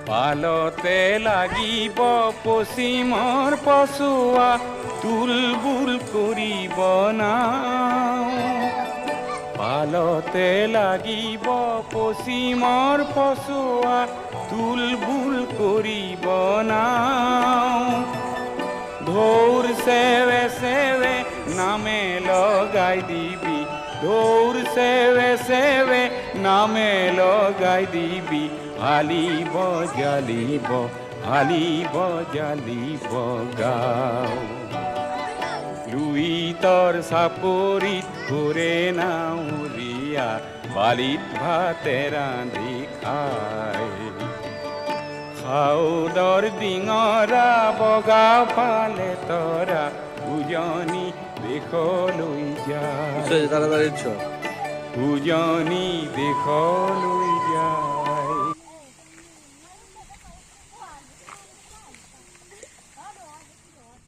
পালতে লাগিব পশ্চিমৰ পচুৱা তুলবুল কৰিব নাও পালতে লাগিব পশ্চিমৰ পচুৱা তুলবুল কৰিব নাও ঢৌৰ চেৱে চেৱে নামে লগাই দিবি ঢৌৰ চেৱে চেৱে নামে লগাই দিবি আলিব জালিব গাঁও লুইতৰ চাপৰিত ঘূৰে নাৱৰীয়া বালিত ভাতে ৰান্ধি খায় খাউদৰ ডিঙৰা বগা ফালে তৰা উজনি দেশলৈ যায় উজনি দেশলৈ